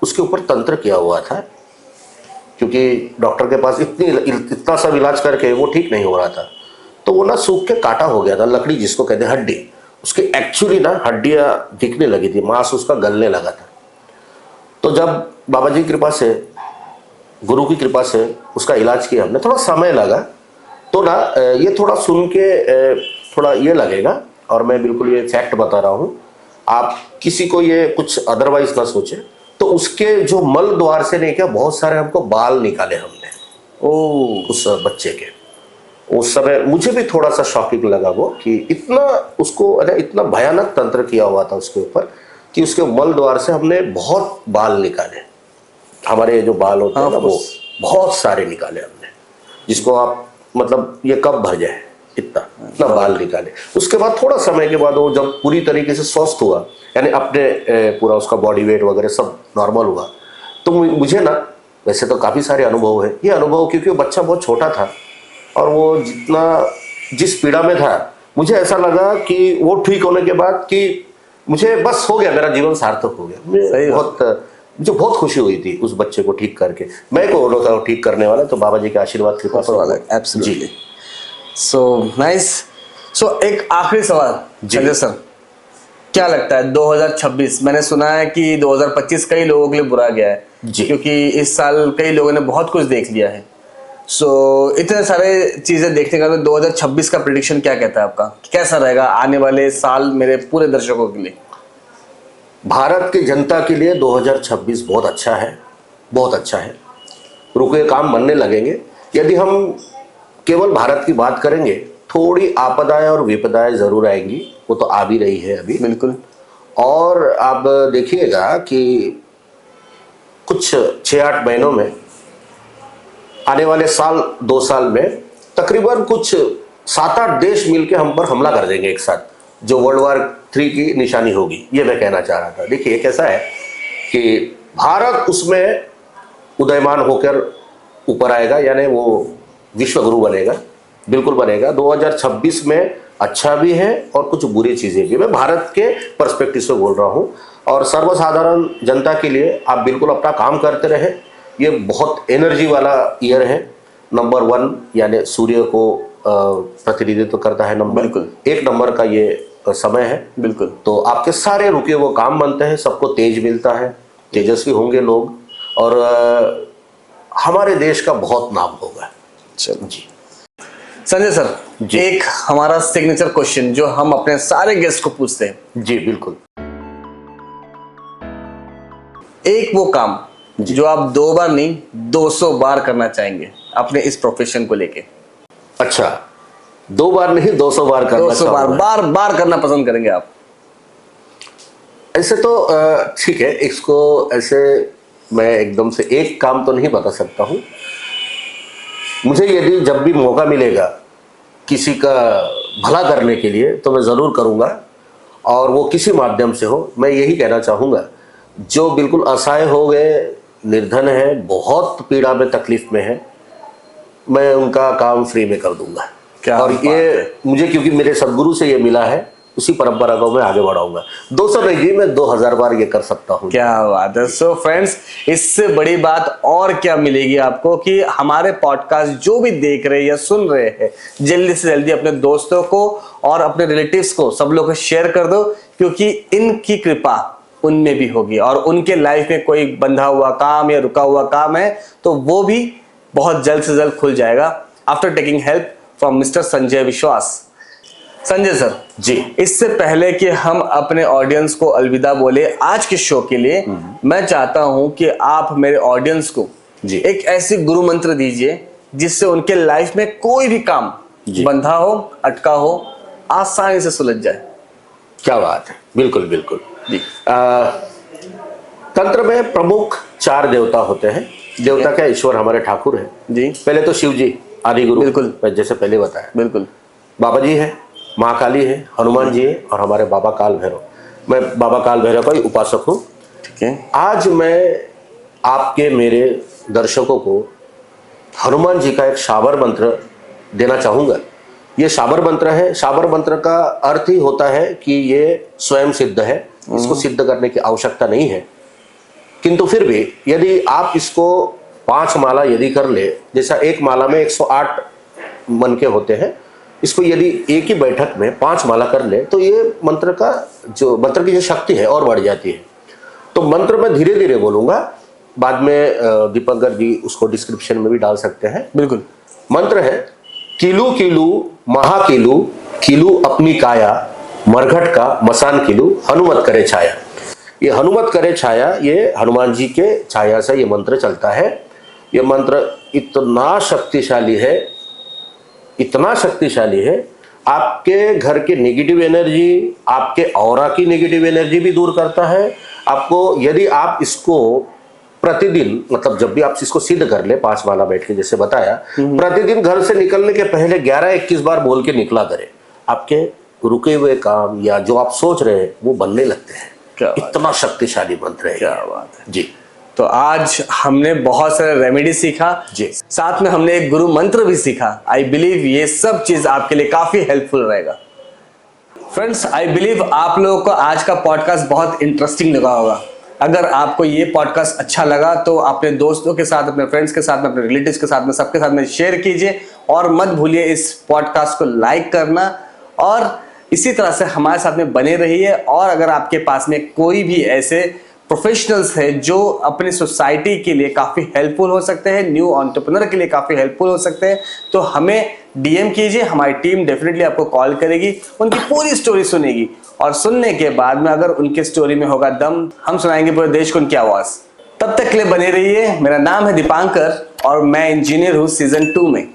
उसके ऊपर तंत्र किया हुआ था, क्योंकि डॉक्टर के पास इतना सब इलाज करके वो ठीक नहीं हो रहा था। तो वो ना सूख के काटा हो गया था, लकड़ी जिसको कहते हैं हड्डी, उसकी एक्चुअली ना हड्डियां दिखने लगी थी, मांस उसका गलने लगा था। तो जब बाबा जी की कृपा से, गुरु की कृपा से उसका इलाज किया हमने, थोड़ा समय लगा। तो ना ये थोड़ा सुन के थोड़ा ये लगेगा, और मैं बिल्कुल ये फैक्ट बता रहा हूँ, आप किसी को ये कुछ अदरवाइज ना सोचे। तो उसके जो मल द्वार से नहीं, क्या बहुत सारे हमको बाल निकाले हमने उस बच्चे के। उस समय मुझे भी थोड़ा सा शॉकिंग लगा वो, कि इतना उसको इतना भयानक तंत्र किया हुआ था उसके ऊपर कि उसके मल द्वार से हमने बहुत बाल निकाले। हमारे जो बाल होते हैं ना, वो बहुत सारे निकाले हमने, जिसको आप मतलब ये कब भर जाए, इतना बाल निकाले। उसके बाद थोड़ा समय के बाद वो जब पूरी तरीके से स्वस्थ हुआ, यानी अपने पूरा उसका बॉडी वेट वगैरह सब नॉर्मल हुआ, तो मुझे ना, वैसे तो काफ़ी सारे अनुभव है, ये अनुभव क्योंकि वो बच्चा बहुत छोटा था और वो जिस पीड़ा में था, मुझे ऐसा लगा कि वो ठीक होने के बाद कि मुझे बस हो गया, मेरा जीवन सार्थक हो गया। मुझे बहुत खुशी हुई थी उस बच्चे को ठीक करके। मैं को ठीक करने वाला, तो बाबा जी के आशीर्वाद कृपा से वाला। एब्सोल्युटली। So nice. सो एक आखिरी सवाल संजय सर, क्या लगता है 2026, मैंने सुना है कि 2025 कई लोगों के लिए बुरा गया है क्योंकि इस साल कई लोगों ने बहुत कुछ देख लिया है। सो इतने सारे चीजें देखने का, तो 2026 का प्रेडिक्शन क्या कहता है आपका, कैसा रहेगा आने वाले साल मेरे पूरे दर्शकों के लिए? भारत की जनता के लिए 2026 बहुत अच्छा है, बहुत अच्छा है। रुके काम बनने लगेंगे। यदि हम केवल भारत की बात करेंगे, थोड़ी आपदाएं और विपदाएं जरूर आएंगी, वो तो आ भी रही है अभी। बिल्कुल। और आप देखिएगा कि कुछ 6-8 महीनों में, आने वाले साल 2 साल में, तकरीबन कुछ 7-8 देश मिलकर हम पर हमला कर देंगे एक साथ, जो वर्ल्ड वार 3 की निशानी होगी। ये मैं कहना चाह रहा था। देखिए कैसा है कि भारत उसमें उदयमान होकर ऊपर आएगा, यानी वो विश्व गुरु बनेगा, बिल्कुल बनेगा। 2026 में अच्छा भी है और कुछ बुरी चीजें भी। मैं भारत के पर्सपेक्टिव से बोल रहा हूँ, और सर्वसाधारण जनता के लिए आप बिल्कुल अपना काम करते रहे। ये बहुत एनर्जी वाला ईयर है। नंबर 1 यानी सूर्य को प्रतिनिधित्व करता है नंबर, बिल्कुल 1 नंबर का ये समय है। बिल्कुल। तो आपके सारे रुके वो काम बनते हैं, सबको तेज मिलता है, तेजस्वी होंगे लोग, और हमारे देश का बहुत नाम होगा। चलो जी। संजय सर, जी। एक हमारा सिग्नेचर क्वेश्चन जो हम अपने सारे गेस्ट को पूछते हैं। जी बिल्कुल। एक वो काम जो आप 2 बार नहीं 200 बार करना चाहेंगे अपने इस प्रोफेशन को लेके। अच्छा, 2 बार नहीं 200 बार करना 200 बार चाहूंगा। बार बार करना पसंद करेंगे आप? ऐसे तो ठीक है, इसको ऐसे मैं एकदम से एक काम तो नहीं बता सकता हूँ। मुझे यदि जब भी मौका मिलेगा किसी का भला करने के लिए तो मैं ज़रूर करूँगा, और वो किसी माध्यम से हो। मैं यही कहना चाहूँगा, जो बिल्कुल असहाय हो गए, निर्धन है, बहुत पीड़ा में तकलीफ में है, मैं उनका काम फ्री में कर दूंगा। क्या और बात ये है। मुझे क्योंकि मेरे सदगुरु से ये मिला है, उसी परंपरा को मैं आगे बढ़ाऊंगा। 200 नहीं जी, मैं 2000 बार ये कर सकता हूँ। क्या बात है। सो फ्रेंड्स, इससे बड़ी बात और क्या मिलेगी आपको कि हमारे पॉडकास्ट जो भी देख रहे हैं या सुन रहे हैं, जल्दी से जल्दी अपने दोस्तों को और अपने रिलेटिव्स को सब लोग को शेयर कर दो, क्योंकि इनकी कृपा उनमें भी होगी और उनके लाइफ में कोई बंधा हुआ काम या रुका हुआ काम है तो वो भी बहुत जल्द से जल्द खुल जाएगा after taking help from mister Sanjay विश्वास। संजय सर जी, इससे पहले कि हम अपने ऑडियंस को अलविदा बोले आज के शो के लिए, मैं चाहता हूं कि आप मेरे ऑडियंस को जी। एक ऐसी गुरु मंत्र दीजिए जिससे उनके लाइफ में कोई भी काम जी। बंधा हो, अटका हो, आसानी से सुलझ जाए। क्या बात है। बिल्कुल बिल्कुल जी। तंत्र में प्रमुख 4 देवता होते हैं। देवता क्या, ईश्वर हमारे ठाकुर है जी। पहले तो शिव जी आदि गुरु, बिल्कुल। मैं जैसे पहले बताया। बिल्कुल। बाबा जी है, महाकाली है, हनुमान जी है, और हमारे बाबा काल भैरव। मैं बाबा काल भैरव का ही उपासक हूँ। ठीक है। आज मैं आपके मेरे दर्शकों को हनुमान जी का एक शाबर मंत्र देना चाहूँगा। ये शाबर मंत्र है। शाबर मंत्र का अर्थ ही होता है कि ये स्वयं सिद्ध है, इसको सिद्ध करने की आवश्यकता नहीं है। किंतु फिर भी यदि आप इसको 5 माला यदि कर ले, जैसा एक माला में 108 मन के होते हैं, इसको यदि एक ही बैठक में 5 माला कर ले तो ये मंत्र की जो शक्ति है और बढ़ जाती है। तो मंत्र मैं धीरे धीरे बोलूंगा, बाद में दीपंकर जी उसको डिस्क्रिप्शन में भी डाल सकते हैं। बिल्कुल। मंत्र है, कीलू कीलू महाकीलू, कीलू अपनी काया, मरघट का मसान कीलू, हनुमत करे छाया। ये हनुमत करे छाया, ये हनुमान जी के छाया से ये मंत्र चलता है। ये मंत्र इतना शक्तिशाली है, इतना शक्तिशाली है, आपके घर की नेगेटिव एनर्जी, आपके ऑरा की नेगेटिव एनर्जी भी दूर करता है। आपको यदि आप इसको प्रतिदिन, मतलब जब भी आप इसको सिद्ध कर ले 5 माला बैठ के जैसे बताया, प्रतिदिन घर से निकलने के पहले 11-21 बार बोल के निकला करें, आपके रुके हुए काम या जो आप सोच रहे हैं वो बनने लगते हैं। क्या बात इतना शक्तिशाली मंत्र है। क्या बात है जी। तो आज हमने बहुत सारे रेमेडी सीखा जी। साथ में हमने एक गुरु मंत्र भी सीखा। आई बिलीव ये सब चीज आपके लिए काफी हेल्पफुल रहेगा। फ्रेंड्स, आई बिलीव आप लोगों को आज का पॉडकास्ट बहुत इंटरेस्टिंग लगा होगा। अगर आपको ये पॉडकास्ट अच्छा लगा तो अपने दोस्तों के साथ, अपने फ्रेंड्स के साथ में, अपने रिलेटिव्स के साथ में, सबके साथ में शेयर कीजिए और मत भूलिए इस पॉडकास्ट को लाइक करना और इसी तरह से हमारे साथ में बने रहिए। और अगर आपके पास में कोई भी ऐसे प्रोफेशनल्स है जो अपनी सोसाइटी के लिए काफी हेल्पफुल हो सकते हैं, न्यू एंटरप्रेन्योर के लिए काफी हेल्पफुल हो सकते हैं, तो हमें डीएम कीजिए। हमारी टीम डेफिनेटली आपको कॉल करेगी, उनकी पूरी स्टोरी सुनेगी और सुनने के बाद में अगर उनके स्टोरी में होगा दम, हम सुनाएंगे पूरे देश को उनकी आवाज। तब तक के लिए बने रहिए। मेरा नाम है दीपांकर और मैं इंजीनियर हूँ सीजन 2 में।